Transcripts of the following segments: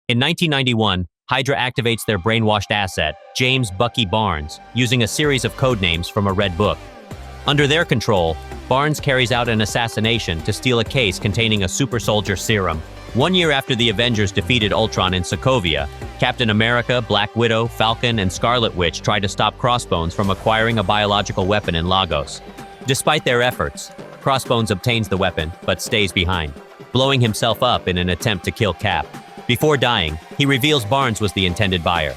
In 1991, Hydra activates their brainwashed asset, James "Bucky" Barnes, using a series of codenames from a Red Book. Under their control, Barnes carries out an assassination to steal a case containing a super soldier serum. 1 year after the Avengers defeated Ultron in Sokovia, Captain America, Black Widow, Falcon, and Scarlet Witch try to stop Crossbones from acquiring a biological weapon in Lagos. Despite their efforts, Crossbones obtains the weapon, but stays behind, blowing himself up in an attempt to kill Cap. Before dying, he reveals Barnes was the intended buyer.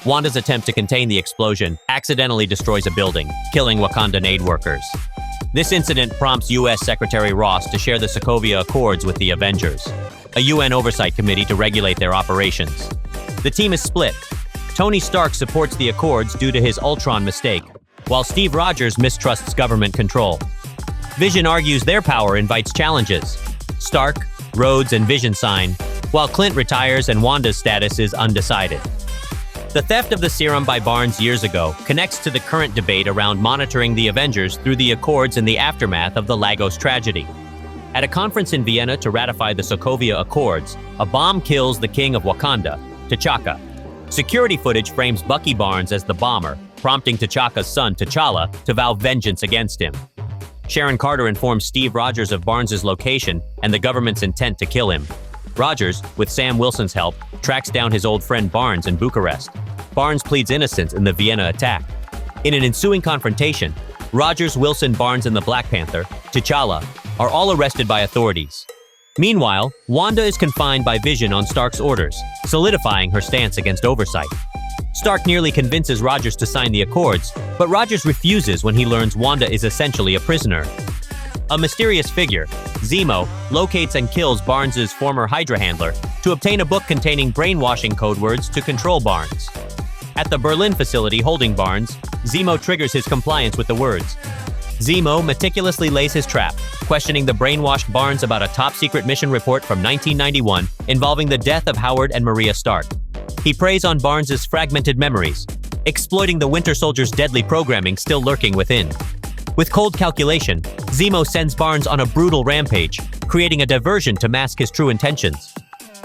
Wanda's attempt to contain the explosion accidentally destroys a building, killing Wakandan aid workers. This incident prompts U.S. Secretary Ross to share the Sokovia Accords with the Avengers, a UN oversight committee to regulate their operations. The team is split. Tony Stark supports the Accords due to his Ultron mistake, while Steve Rogers mistrusts government control. Vision argues their power invites challenges. Stark, Rhodes, and Vision sign, while Clint retires and Wanda's status is undecided. The theft of the serum by Barnes years ago connects to the current debate around monitoring the Avengers through the Accords in the aftermath of the Lagos tragedy. At a conference in Vienna to ratify the Sokovia Accords, a bomb kills the king of Wakanda, T'Chaka. Security footage frames Bucky Barnes as the bomber, prompting T'Chaka's son, T'Challa, to vow vengeance against him. Sharon Carter informs Steve Rogers of Barnes' location and the government's intent to kill him. Rogers, with Sam Wilson's help, tracks down his old friend Barnes in Bucharest. Barnes pleads innocence in the Vienna attack. In an ensuing confrontation, Rogers, Wilson, Barnes, and the Black Panther, T'Challa, are all arrested by authorities. Meanwhile, Wanda is confined by Vision on Stark's orders, solidifying her stance against Oversight. Stark nearly convinces Rogers to sign the Accords, but Rogers refuses when he learns Wanda is essentially a prisoner. A mysterious figure, Zemo, locates and kills Barnes' former Hydra handler to obtain a book containing brainwashing code words to control Barnes. At the Berlin facility holding Barnes, Zemo triggers his compliance with the words. Zemo meticulously lays his trap, questioning the brainwashed Barnes about a top-secret mission report from 1991 involving the death of Howard and Maria Stark. He preys on Barnes' fragmented memories, exploiting the Winter Soldier's deadly programming still lurking within. With cold calculation, Zemo sends Barnes on a brutal rampage, creating a diversion to mask his true intentions.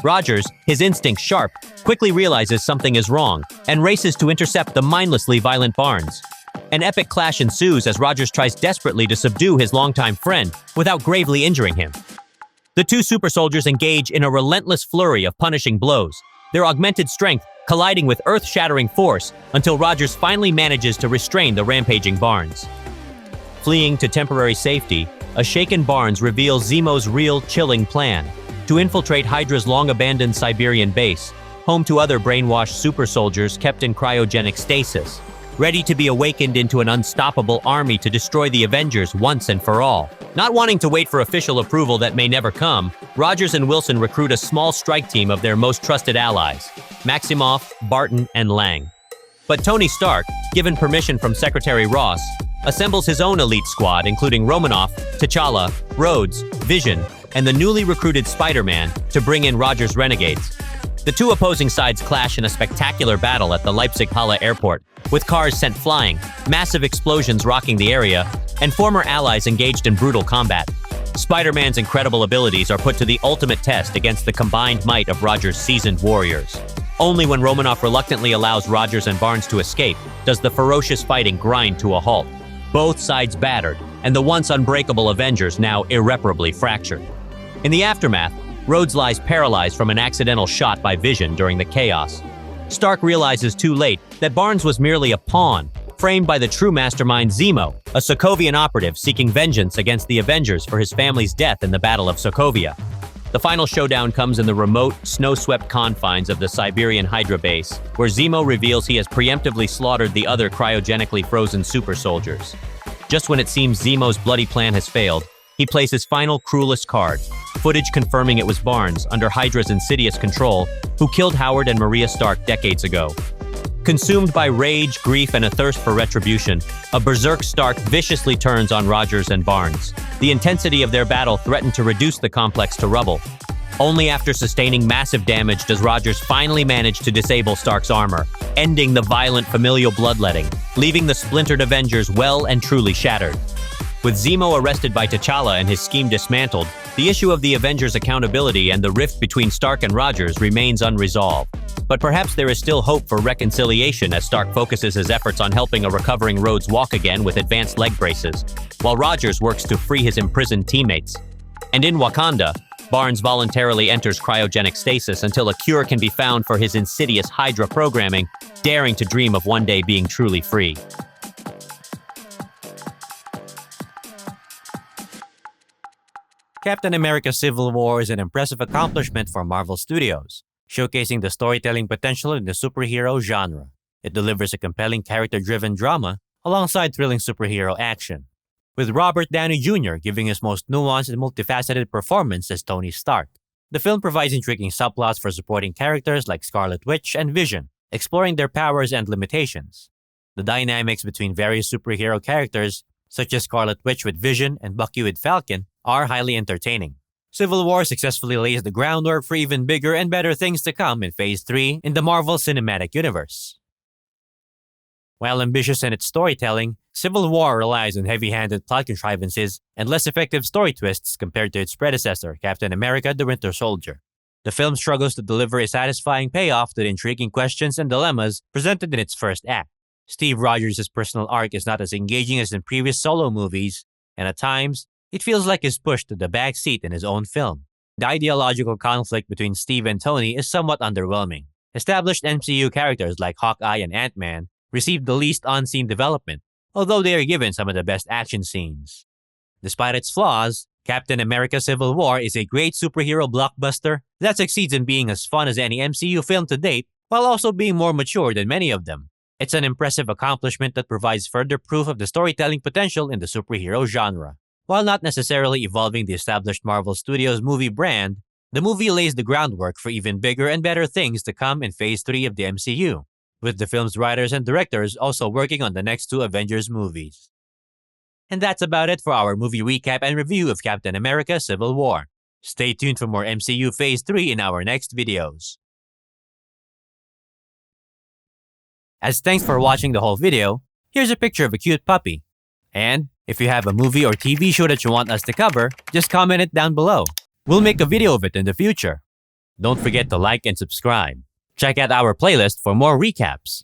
Rogers, his instincts sharp, quickly realizes something is wrong and races to intercept the mindlessly violent Barnes. An epic clash ensues as Rogers tries desperately to subdue his longtime friend without gravely injuring him. The two super soldiers engage in a relentless flurry of punishing blows, their augmented strength colliding with earth-shattering force until Rogers finally manages to restrain the rampaging Barnes. Fleeing to temporary safety, a shaken Barnes reveals Zemo's real, chilling plan to infiltrate Hydra's long-abandoned Siberian base, home to other brainwashed super soldiers kept in cryogenic stasis, ready to be awakened into an unstoppable army to destroy the Avengers once and for all. Not wanting to wait for official approval that may never come, Rogers and Wilson recruit a small strike team of their most trusted allies, Maximoff, Barton, and Lang. But Tony Stark, given permission from Secretary Ross, assembles his own elite squad including Romanoff, T'Challa, Rhodes, Vision, and the newly recruited Spider-Man to bring in Rogers' renegades. The two opposing sides clash in a spectacular battle at the Leipzig-Halle airport, with cars sent flying, massive explosions rocking the area, and former allies engaged in brutal combat. Spider-Man's incredible abilities are put to the ultimate test against the combined might of Rogers' seasoned warriors. Only when Romanoff reluctantly allows Rogers and Barnes to escape does the ferocious fighting grind to a halt. Both sides battered, and the once unbreakable Avengers now irreparably fractured. In the aftermath, Rhodes lies paralyzed from an accidental shot by Vision during the chaos. Stark realizes too late that Barnes was merely a pawn, framed by the true mastermind Zemo, a Sokovian operative seeking vengeance against the Avengers for his family's death in the Battle of Sokovia. The final showdown comes in the remote, snow-swept confines of the Siberian Hydra base, where Zemo reveals he has preemptively slaughtered the other cryogenically frozen super soldiers. Just when it seems Zemo's bloody plan has failed, he plays his final cruelest card, footage confirming it was Barnes, under Hydra's insidious control, who killed Howard and Maria Stark decades ago. Consumed by rage, grief, and a thirst for retribution, a berserk Stark viciously turns on Rogers and Barnes. The intensity of their battle threatened to reduce the complex to rubble. Only after sustaining massive damage does Rogers finally manage to disable Stark's armor, ending the violent familial bloodletting, leaving the splintered Avengers well and truly shattered. With Zemo arrested by T'Challa and his scheme dismantled, the issue of the Avengers' accountability and the rift between Stark and Rogers remains unresolved. But perhaps there is still hope for reconciliation as Stark focuses his efforts on helping a recovering Rhodes walk again with advanced leg braces, while Rogers works to free his imprisoned teammates. And in Wakanda, Barnes voluntarily enters cryogenic stasis until a cure can be found for his insidious Hydra programming, daring to dream of one day being truly free. Captain America Civil War is an impressive accomplishment for Marvel Studios, showcasing the storytelling potential in the superhero genre. It delivers a compelling character-driven drama alongside thrilling superhero action, with Robert Downey Jr. giving his most nuanced and multifaceted performance as Tony Stark. The film provides intriguing subplots for supporting characters like Scarlet Witch and Vision, exploring their powers and limitations. The dynamics between various superhero characters, such as Scarlet Witch with Vision and Bucky with Falcon, are highly entertaining. Civil War successfully lays the groundwork for even bigger and better things to come in Phase 3 in the Marvel Cinematic Universe. While ambitious in its storytelling, Civil War relies on heavy-handed plot contrivances and less effective story twists compared to its predecessor, Captain America: The Winter Soldier. The film struggles to deliver a satisfying payoff to the intriguing questions and dilemmas presented in its first act. Steve Rogers' personal arc is not as engaging as in previous solo movies, and at times, it feels like he's pushed to the back seat in his own film. The ideological conflict between Steve and Tony is somewhat underwhelming. Established MCU characters like Hawkeye and Ant-Man received the least on-scene development, although they are given some of the best action scenes. Despite its flaws, Captain America Civil War is a great superhero blockbuster that succeeds in being as fun as any MCU film to date, while also being more mature than many of them. It's an impressive accomplishment that provides further proof of the storytelling potential in the superhero genre. While not necessarily evolving the established Marvel Studios movie brand, the movie lays the groundwork for even bigger and better things to come in Phase 3 of the MCU, with the film's writers and directors also working on the next 2 Avengers movies. And that's about it for our movie recap and review of Captain America Civil War. Stay tuned for more MCU Phase 3 in our next videos. As thanks for watching the whole video, here's a picture of a cute puppy. And if you have a movie or TV show that you want us to cover, just comment it down below. We'll make a video of it in the future. Don't forget to like and subscribe. Check out our playlist for more recaps.